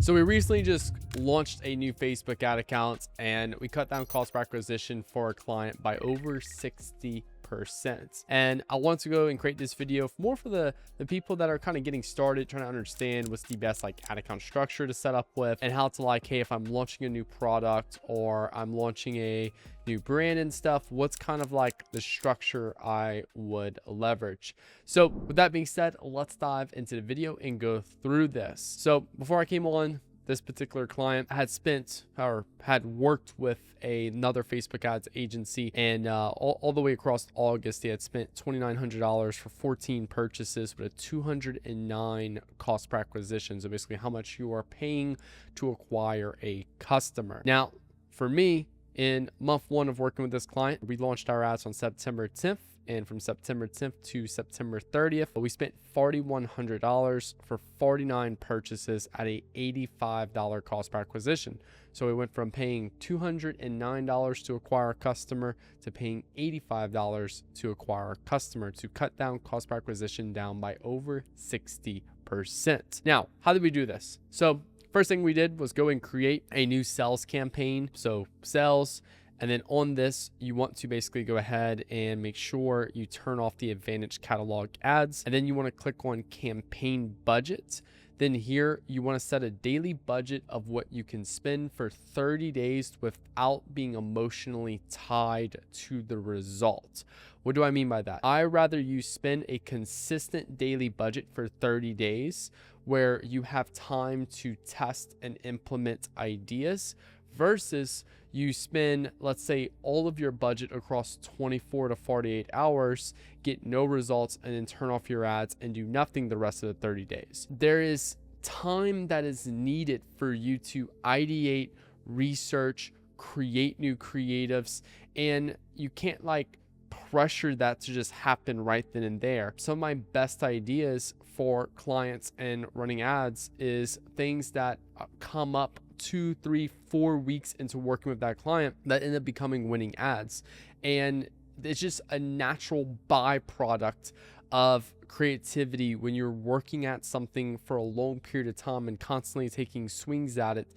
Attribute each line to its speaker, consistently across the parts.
Speaker 1: So we recently just launched a new Facebook ad account and we cut down cost per acquisition for a client by over 60%. And I want to go and create this video more for the people that are kind of getting started, trying to understand what's the best like ad account structure to set up with, and how to like, hey, if I'm launching a new product or I'm launching a new brand and stuff, what's kind of like the structure I would leverage. So with that being said, let's dive into the video and go through this. So before I came on, this particular client had spent or had worked with another Facebook ads agency, and all the way across August, they had spent $2,900 for 14 purchases with a 209 cost per acquisition. So basically how much you are paying to acquire a customer. Now, for me, in month one of working with this client, we launched our ads on September 10th. And from September 10th to September 30th, we spent $4,100 for 49 purchases at a $85 cost per acquisition. So we went from paying $209 to acquire a customer to paying $85 to acquire a customer, to cut down cost per acquisition down by over 60%. Now, how did we do this? So first thing we did was go and create a new sales campaign. So sales. And then on this, you want to basically go ahead and make sure you turn off the Advantage catalog ads. And then you want to click on campaign budget. Then here you want to set a daily budget of what you can spend for 30 days without being emotionally tied to the result. What do I mean by that? I rather you spend a consistent daily budget for 30 days where you have time to test and implement ideas versus you spend, let's say, all of your budget across 24 to 48 hours, get no results, and then turn off your ads and do nothing the rest of the 30 days. There is time that is needed for you to ideate, research, create new creatives, and you can't like pressure that to just happen right then and there. Some of my best ideas for clients and running ads is things that come up 2, 3, 4 weeks into working with that client that end up becoming winning ads. And it's just a natural byproduct of creativity when you're working at something for a long period of time and constantly taking swings at it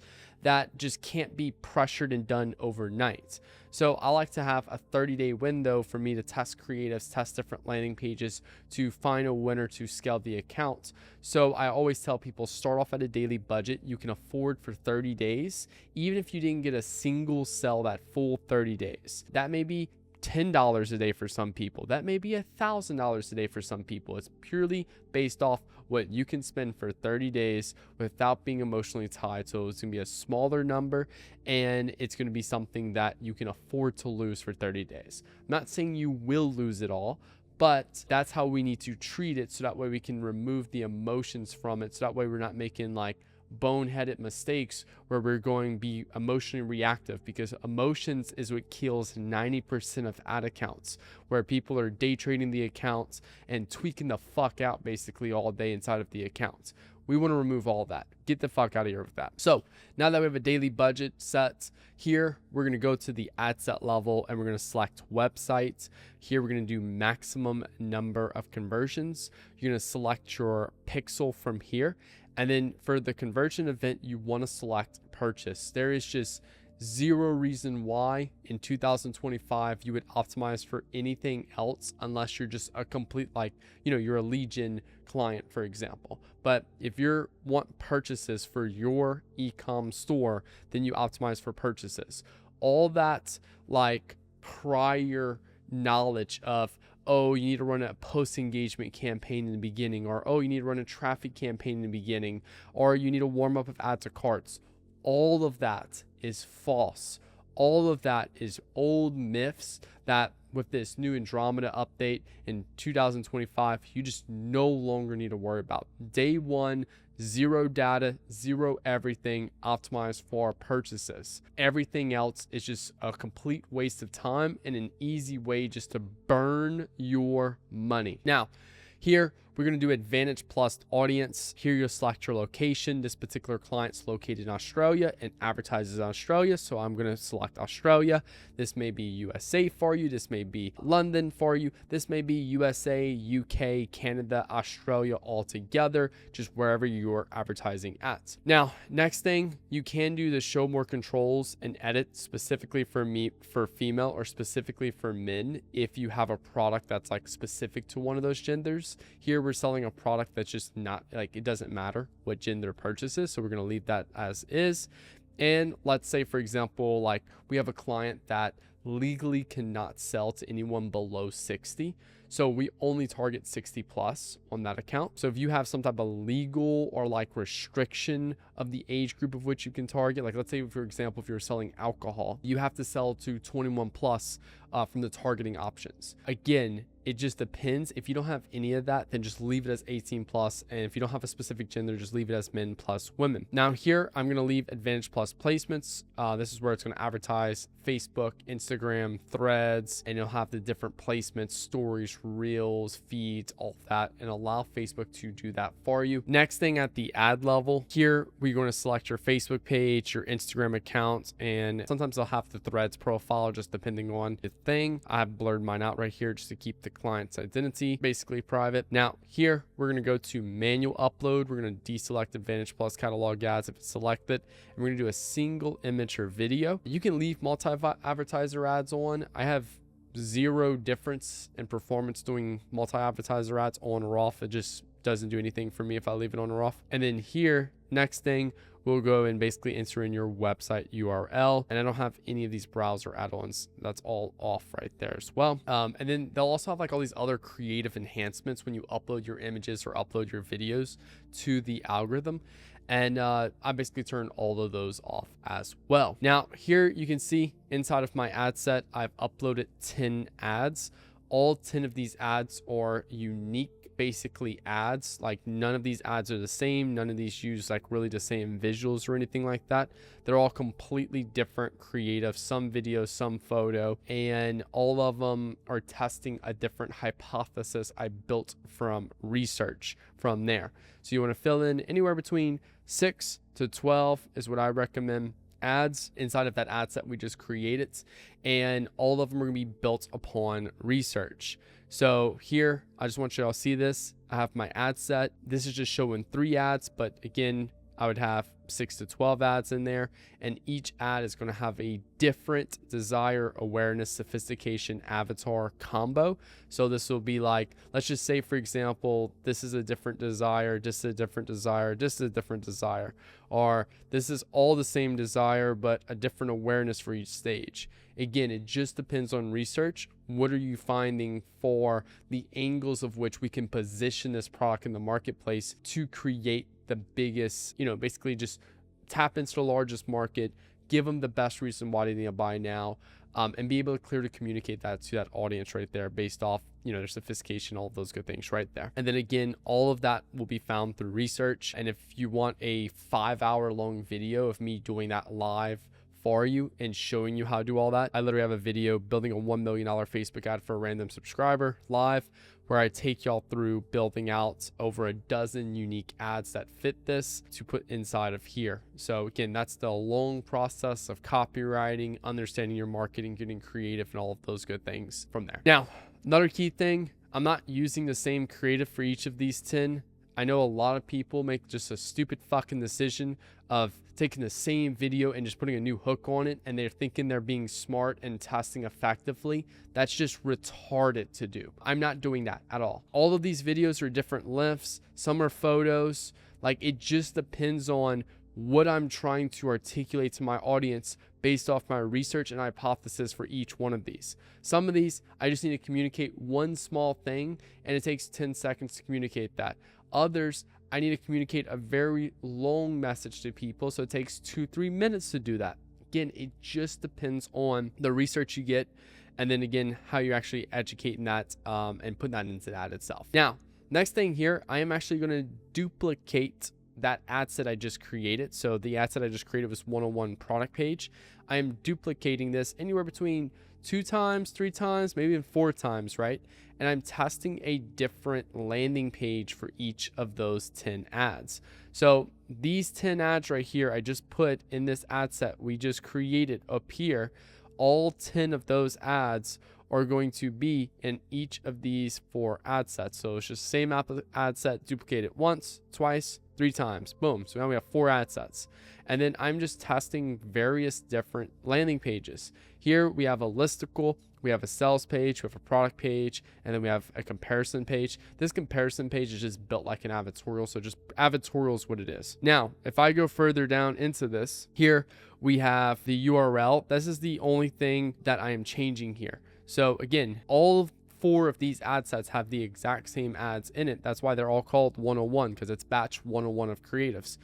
Speaker 1: that just can't be pressured and done overnight. So I like to have a 30-day window for me to test creatives, test different landing pages to find a winner to scale the account. So I always tell people, start off at a daily budget you can afford for 30 days, even if you didn't get a single sell that full 30 days. That may be $10 a day for some people. That may be $1,000 a day for some people. It's purely based off what you can spend for 30 days without being emotionally tied. So it's going to be a smaller number and it's going to be something that you can afford to lose for 30 days. I'm not saying you will lose it all, but that's how we need to treat it so that way we can remove the emotions from it. So that way we're not making like boneheaded mistakes where we're going to be emotionally reactive, because emotions is what kills 90% of ad accounts, where people are day trading the accounts and tweaking the fuck out basically all day inside of the accounts. We want to remove all that. Get the fuck out of here with that. So now that we have a daily budget set here, we're going to go to the ad set level and we're going to select websites. Here, we're going to do maximum number of conversions. You're going to select your pixel from here. And then for the conversion event, you want to select purchase. There is just zero reason why in 2025 you would optimize for anything else unless you're just a complete, like, you know, you're a lead gen client, for example. But if you want purchases for your e-com store, then you optimize for purchases. All that like prior knowledge of, oh, you need to run a post-engagement campaign in the beginning, or oh, you need to run a traffic campaign in the beginning, or you need a warm-up of add to carts. All of that is false. All of that is old myths that with this new Andromeda update in 2025, you just no longer need to worry about. Day one, zero data, zero everything, optimized for purchases. Everything else is just a complete waste of time and an easy way just to burn your money. Now, here we're going to do Advantage Plus audience. Here you'll select your location. This particular client's located in Australia and advertises in Australia, so I'm going to select Australia. This may be USA for you. This may be London for you. This may be USA, UK, Canada, Australia all together, just wherever you're advertising at. Now, next thing, you can do the show more controls and edit specifically for female or specifically for men if you have a product that's like specific to one of those genders. Here we're selling a product that's just not like, it doesn't matter what gender purchases, so we're going to leave that as is. And let's say, for example, like we have a client that legally cannot sell to anyone below 60. So we only target 60 plus on that account. So if you have some type of legal or like restriction of the age group of which you can target, like let's say, for example, if you're selling alcohol, you have to sell to 21 plus from the targeting options. Again, it just depends. If you don't have any of that, then just leave it as 18 plus. And if you don't have a specific gender, just leave it as men plus women. Now here, I'm going to leave Advantage Plus placements. This is where it's going to advertise Facebook, Instagram, Threads, and you'll have the different placements, stories, reels, feeds, all that, and allow Facebook to do that for you. Next thing at the ad level, here we're going to select your Facebook page, your Instagram account, and sometimes they'll have the Threads profile just depending on the thing. I have blurred mine out right here just to keep the client's identity basically private. Now here we're going to go to manual upload. We're going to deselect Advantage Plus catalog ads if it's selected, and we're going to do a single image or video. You can leave multi-advertiser ads on. I have zero difference in performance doing multi-advertiser ads on or off. It just doesn't do anything for me if I leave it on or off. And then here, next thing, we'll go and basically enter in your website URL. And I don't have any of these browser add-ons. That's all off right there as well. And then they'll also have like all these other creative enhancements when you upload your images or upload your videos to the algorithm. And I basically turn all of those off as well. Now here you can see inside of my ad set, I've uploaded 10 ads. All 10 of these ads are unique basically ads. Like none of these ads are the same. None of these use like really the same visuals or anything like that. They're all completely different creative, some video, some photo, and all of them are testing a different hypothesis I built from research from there. So you want to fill in anywhere between 6 to 12 is what I recommend ads inside of that ad set we just created, and all of them are going to be built upon research. So here, I just want you all to see this. I have my ad set. This is just showing 3 ads, but again, I would have 6 to 12 ads in there, and each ad is going to have a different desire, awareness, sophistication, avatar combo. So this will be like, let's just say, for example, this is a different desire, this is a different desire, this is a different desire, or this is all the same desire, but a different awareness for each stage. Again, it just depends on research. What are you finding for the angles of which we can position this product in the marketplace to create the biggest, basically just tap into the largest market, give them the best reason why they need to buy now, and be able to clearly communicate that to that audience right there based off, their sophistication, all of those good things right there. And then again, all of that will be found through research. And if you want a 5-hour long video of me doing that live for you and showing you how to do all that, I literally have a video building a $1 million Facebook ad for a random subscriber live, where I take y'all through building out over a dozen unique ads that fit this to put inside of here. So again, that's the long process of copywriting, understanding your marketing, getting creative, and all of those good things from there. Now, another key thing, I'm not using the same creative for each of these 10. I know a lot of people make just a stupid fucking decision of taking the same video and just putting a new hook on it, and they're thinking they're being smart and testing effectively. That's just retarded to do. I'm not doing that at all. All of these videos are different lengths. Some are photos. Like, it just depends on what I'm trying to articulate to my audience based off my research and hypothesis for each one of these. Some of these, I just need to communicate one small thing, and it takes 10 seconds to communicate that. Others, I need to communicate a very long message to people, so it takes 2-3 minutes to do that. Again, it just depends on the research you get, and then again, how you're actually educating that and putting that into the ad itself. Now, next thing here, I am actually going to duplicate that ad set I just created. So the ad set I just created was 101 product page. I am duplicating this anywhere between 2 times, 3 times, maybe even 4 times, right? And I'm testing a different landing page for each of those 10 ads. So these 10 ads right here, I just put in this ad set we just created up here. All 10 of those ads are going to be in each of these 4 ad sets. So it's just same ad set, duplicate it once, twice, 3 times, boom. So now we have 4 ad sets. And then I'm just testing various different landing pages. Here we have a listicle, we have a sales page, we have a product page, and then we have a comparison page. This comparison page is just built like an advertorial. So just advertorial is what it is. Now, if I go further down into this, here we have the URL. This is the only thing that I am changing here. So again, all 4 of these ad sets have the exact same ads in it. That's why they're all called 101, because it's batch 101 of creatives.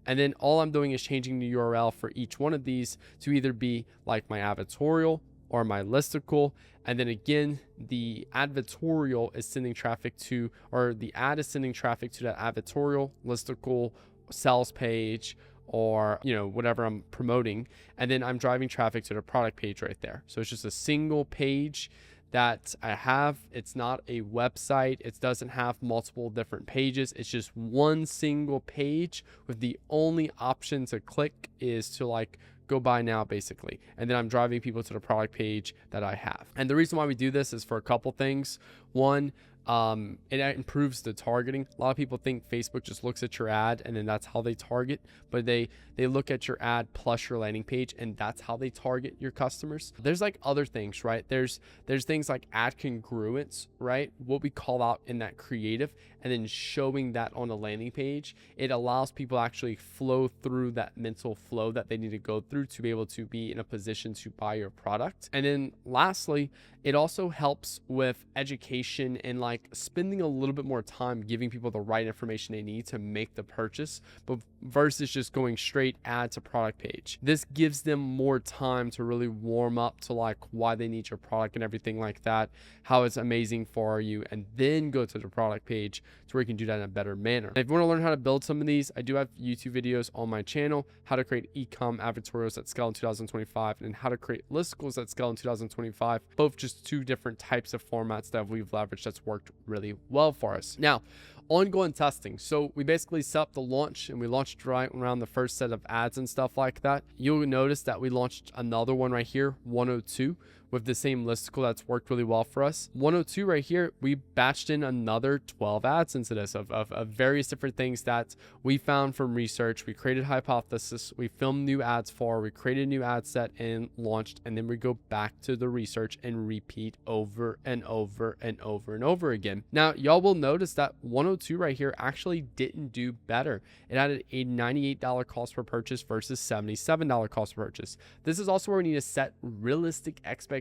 Speaker 1: And then all I'm doing is changing the URL for each one of these to either be like my advertorial or my listicle. And then again, the advertorial is sending traffic to, or the ad is sending traffic to that advertorial, listicle, sales page, or whatever I'm promoting. And then I'm driving traffic to the product page right there. So it's just a single page that I have. It's not a website. It doesn't have multiple different pages. It's just one single page with the only option to click is to like go buy now, basically. And then I'm driving people to the product page that I have. And the reason why we do this is for a couple things. One, it improves the targeting. A lot of people think Facebook just looks at your ad and then that's how they target, but they look at your ad plus your landing page, and that's how they target your customers. There's like other things, right? There's things like ad congruence, right? What we call out in that creative, and then showing that on a landing page. It allows people to actually flow through that mental flow that they need to go through to be able to be in a position to buy your product. And then lastly, it also helps with education and like spending a little bit more time giving people the right information they need to make the purchase, but versus just going straight ad to product page. This gives them more time to really warm up to like why they need your product and everything like that, how it's amazing for you, and then go to the product page to where you can do that in a better manner. And if you want to learn how to build some of these, I do have YouTube videos on my channel, how to create e-com advertorials that scale in 2025 and how to create listicles that scale in 2025, both just 2 different types of formats that we've leveraged that's worked really well for us. Now, ongoing testing. So we basically set up the launch, and we launched right around the first set of ads and stuff like that. You'll notice that we launched another one right here, 102, with the same listicle that's worked really well for us. 102 right here, we batched in another 12 ads into this of various different things that we found from research. We created hypothesis, we filmed new ads for, we created a new ad set and launched, and then we go back to the research and repeat over and over and over and over again. Now, y'all will notice that 102 right here actually didn't do better. It had a $98 cost per purchase versus $77 cost per purchase. This is also where we need to set realistic expectations.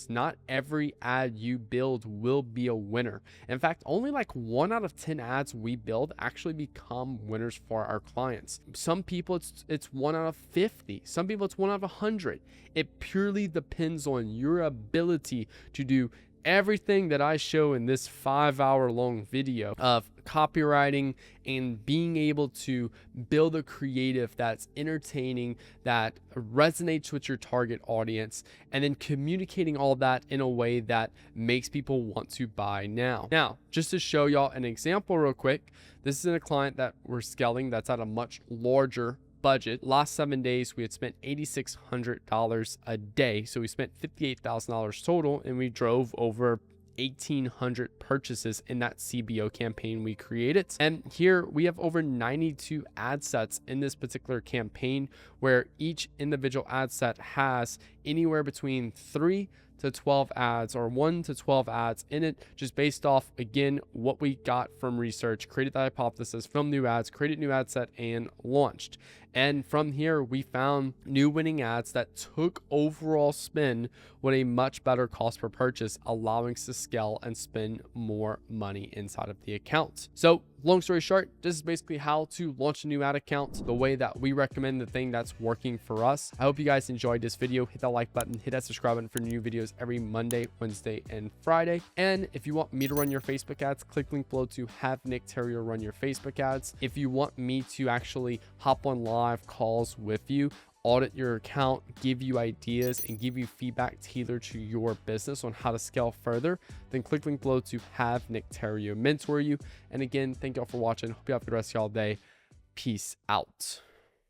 Speaker 1: Not every ad you build will be a winner. In fact, only like 1 out of 10 ads we build actually become winners for our clients. Some people it's 1 out of 50. Some people it's 1 out of 100. It purely depends on your ability to do everything that I show in this 5-hour long video of copywriting and being able to build a creative that's entertaining, that resonates with your target audience, and then communicating all that in a way that makes people want to buy now. Now, just to show y'all an example real quick, this is a client that we're scaling that's at a much larger budget. Last 7 days, we had spent $8,600 a day. So we spent $58,000 total, and we drove over 1,800 purchases in that CBO campaign we created. And here we have over 92 ad sets in this particular campaign, where each individual ad set has anywhere between 3 to 12 ads or 1 to 12 ads in it, just based off, again, what we got from research, created the hypothesis, filmed new ads, created new ad set, and launched. And from here, we found new winning ads that took overall spend with a much better cost per purchase, allowing us to scale and spend more money inside of the account. So long story short, this is basically how to launch a new ad account, the way that we recommend, the thing that's working for us. I hope you guys enjoyed this video. Hit that like button, hit that subscribe button for new videos every Monday, Wednesday, and Friday. And if you want me to run your Facebook ads, click link below to have Nick Theriot run your Facebook ads. If you want me to actually hop on live calls with you, audit your account, give you ideas, and give you feedback tailored to your business on how to scale further, then click link below to have Nick Theriot mentor you. And again, thank y'all for watching. Hope you have the rest of y'all day. Peace out.